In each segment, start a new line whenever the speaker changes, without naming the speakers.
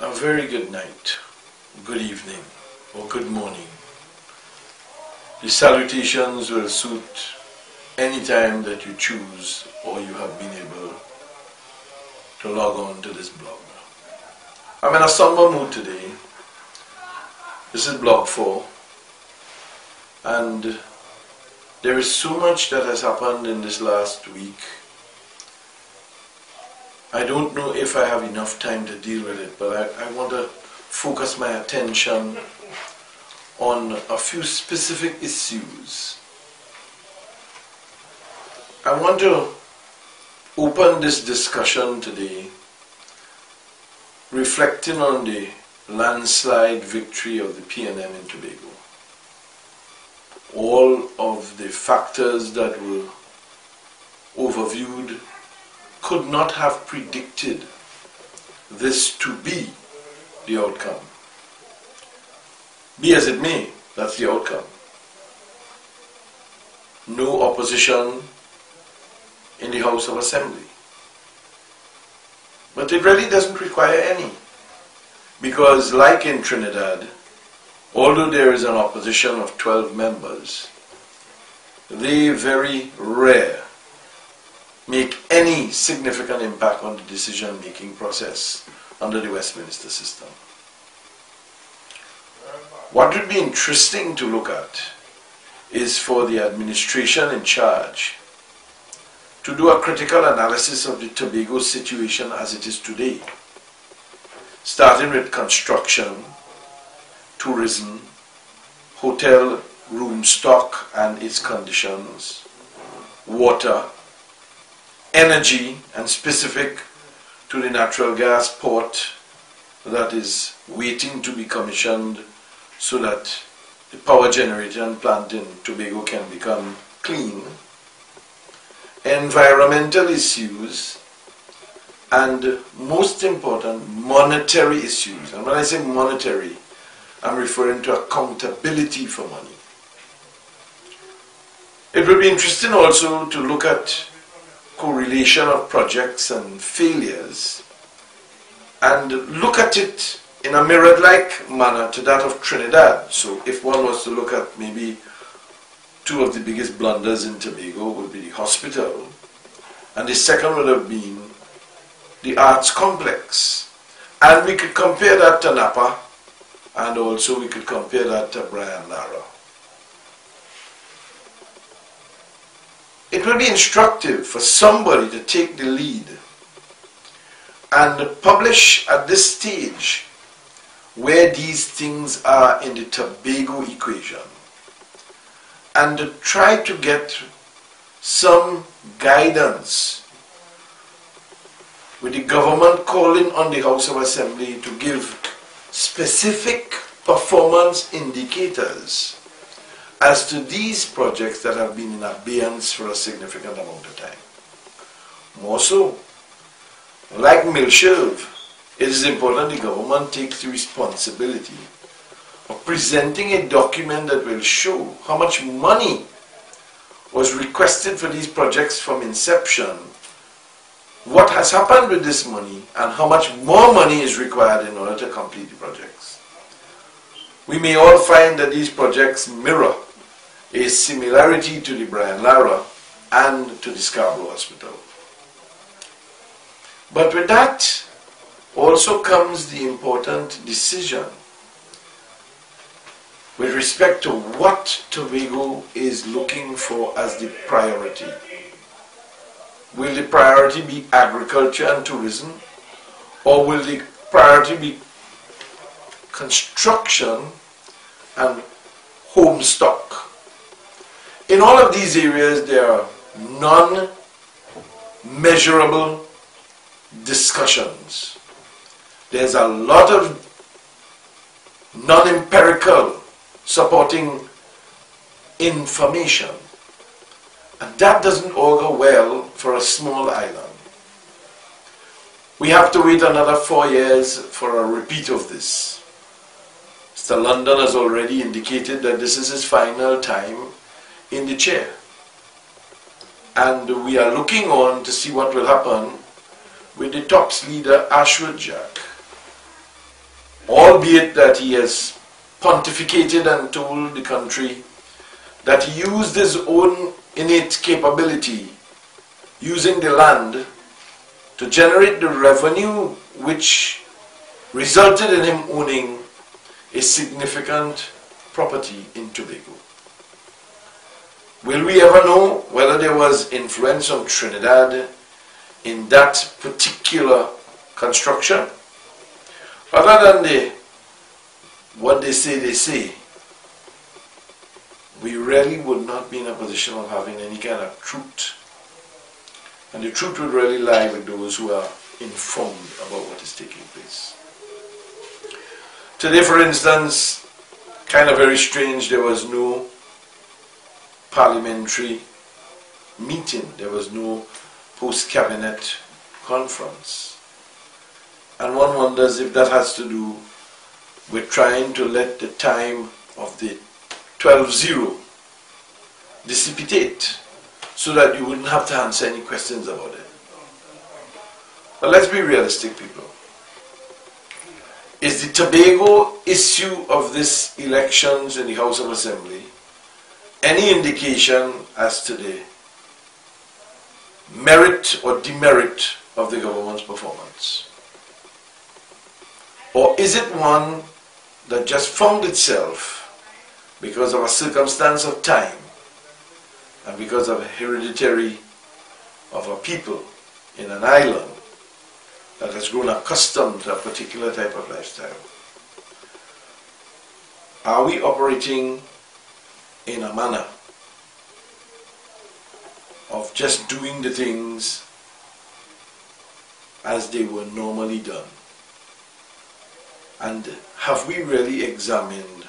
A very good night, good evening, or good morning. The salutations will suit any time that you choose or you have been able to log on to this blog. I'm in a somber mood today. This is blog 4, and there is so much that has happened in this last week. I don't know if I have enough time to deal with it, but I want to focus my attention on a few specific issues. I want to open this discussion today reflecting on the landslide victory of the PNM in Tobago. All of the factors that were overviewed could not have predicted this to be the outcome. Be as it may, that's the outcome. No opposition in the House of Assembly. But it really doesn't require any, because like in Trinidad, although there is an opposition of 12 members, they very rare make any significant impact on the decision-making process under the Westminster system. What would be interesting to look at is for the administration in charge to do a critical analysis of the Tobago situation as it is today, starting with construction, tourism, hotel room stock and its conditions, water, energy, and specific to the natural gas port that is waiting to be commissioned so that the power generation plant in Tobago can become clean, environmental issues, and most important, monetary issues. And when I say monetary, I'm referring to accountability for money. It will be interesting also to look at correlation of projects and failures and look at it in a mirrored-like manner to that of Trinidad. So if one was to look at maybe two of the biggest blunders in Tobago would be the hospital, and the second would have been the arts complex. And we could compare that to Napa, and also we could compare that to Brian Lara. It will be instructive for somebody to take the lead and publish at this stage where these things are in the Tobago equation, and to try to get some guidance with the government calling on the House of Assembly to give specific performance indicators as to these projects that have been in abeyance for a significant amount of time. More so, like Milsherv, it is important the government takes the responsibility of presenting a document that will show how much money was requested for these projects from inception, what has happened with this money, and how much more money is required in order to complete the projects. We may all find that these projects mirror a similarity to the Brian Lara and to the Scarborough Hospital. But with that also comes the important decision with respect to what Tobago is looking for as the priority. Will the priority be agriculture and tourism, or will the priority be construction and home stock? In all of these areas, there are non-measurable discussions. There's a lot of non-empirical supporting information, and that doesn't augur well for a small island. We have to wait another 4 years for a repeat of this. Mr. London has already indicated that this is his final time in the chair, and we are looking on to see what will happen with the TOPS leader Ashwood Jack. albeit that he has pontificated and told the country that he used his own innate capability, using the land, to generate the revenue which resulted in him owning a significant property in Tobago. Will we ever know whether there was influence from Trinidad in that particular construction? Other than what they say, we really would not be in a position of having any kind of truth. And the truth would really lie with those who are informed about what is taking place. Today, for instance, kind of very strange, there was no parliamentary meeting. There was no post-cabinet conference. And one wonders if that has to do with trying to let the time of the 12-0 dissipate so that you wouldn't have to answer any questions about it. But let's be realistic, people. Is the Tobago issue of this elections in the House of Assembly any indication as to the merit or demerit of the government's performance? Or is it one that just found itself because of a circumstance of time and because of a hereditary of a people in an island that has grown accustomed to a particular type of lifestyle? Are we operating in a manner of just doing the things as they were normally done? And have we really examined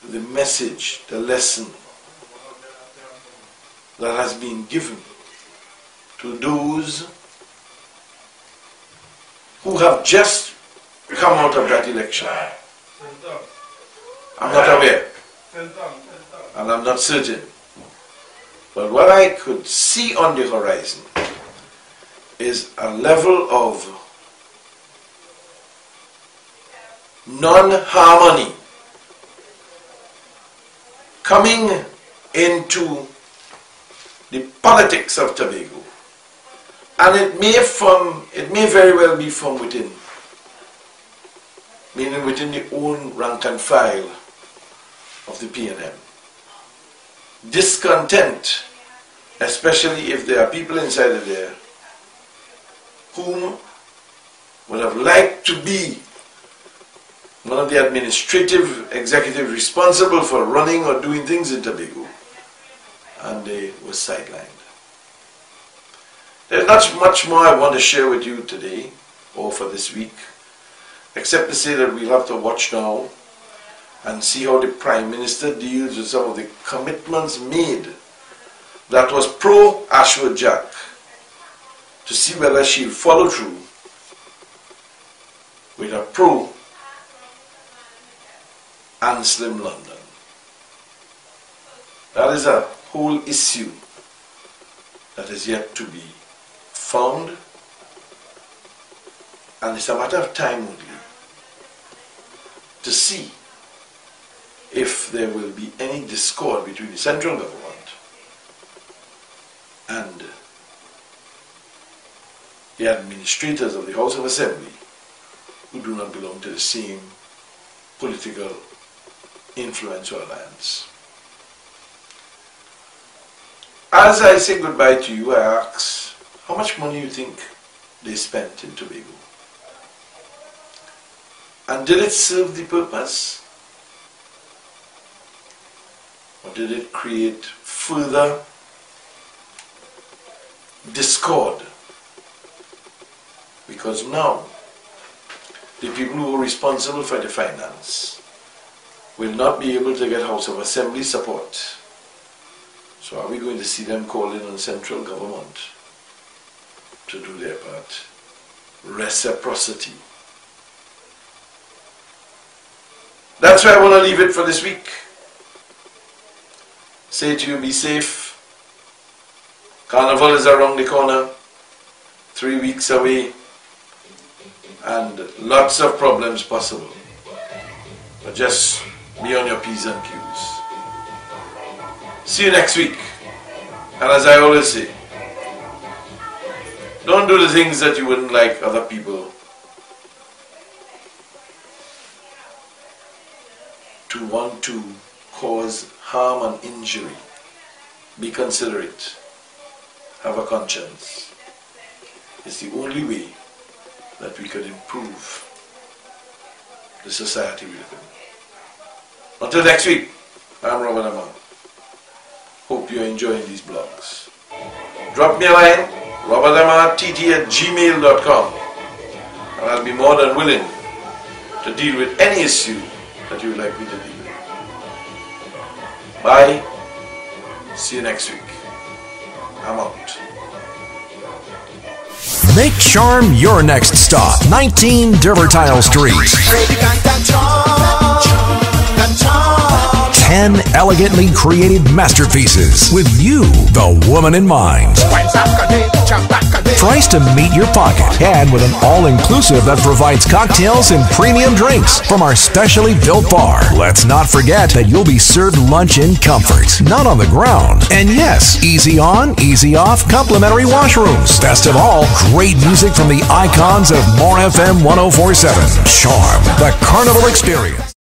the message, the lesson that has been given to those who have just come out of that election? I'm not aware, and I'm not certain. But what I could see on the horizon is a level of non-harmony coming into the politics of Tobago. And it may very well be from within, meaning within the own rank and file of the PNM. Discontent, especially if there are people inside of there whom would have liked to be one of the administrative executives responsible for running or doing things in Tobago, and they were sidelined. There's not much more I want to share with you today or for this week, except to say that we'll have to watch now and see how the Prime Minister deals with some of the commitments made that was pro-Ashwood Jack, to see whether she'll follow through with a pro-Anslim London. That is a whole issue that is yet to be found, and it's a matter of time only to see if there will be any discord between the central government and the administrators of the House of Assembly, who do not belong to the same political influence or alliance. As I say goodbye to you, I ask, how much money you think they spent in Tobago? And did it serve the purpose? Or did it create further discord? Because now, the people who are responsible for the finance will not be able to get House of Assembly support. So are we going to see them calling on central government to do their part? Reciprocity. That's where I want to leave it for this week. Say to you, be safe. Carnival is around the corner, 3 weeks away. and lots of problems possible. But just be on your P's and Q's. See you next week. And as I always say, don't do the things that you wouldn't like other people to want to cause harm and injury. Be considerate. Have a conscience. It's the only way that we could improve the society we live in. Until next week, I'm Robert Amar. Hope you're enjoying these blogs. Drop me a line, robertamartt@gmail.com, and I'll be more than willing to deal with any issue that you would like me to deal with. Bye. See you next week. I'm out.
Make Charm your next stop. 19 Derbertile Street. 10 elegantly created masterpieces with you, the woman in mind. Price to meet your pocket, and with an all-inclusive that provides cocktails and premium drinks from our specially built bar. Let's not forget that you'll be served lunch in comfort, not on the ground. And yes, easy on, easy off, complimentary washrooms. Best of all, great music from the icons of More FM 104.7. Charm, the Carnival Experience.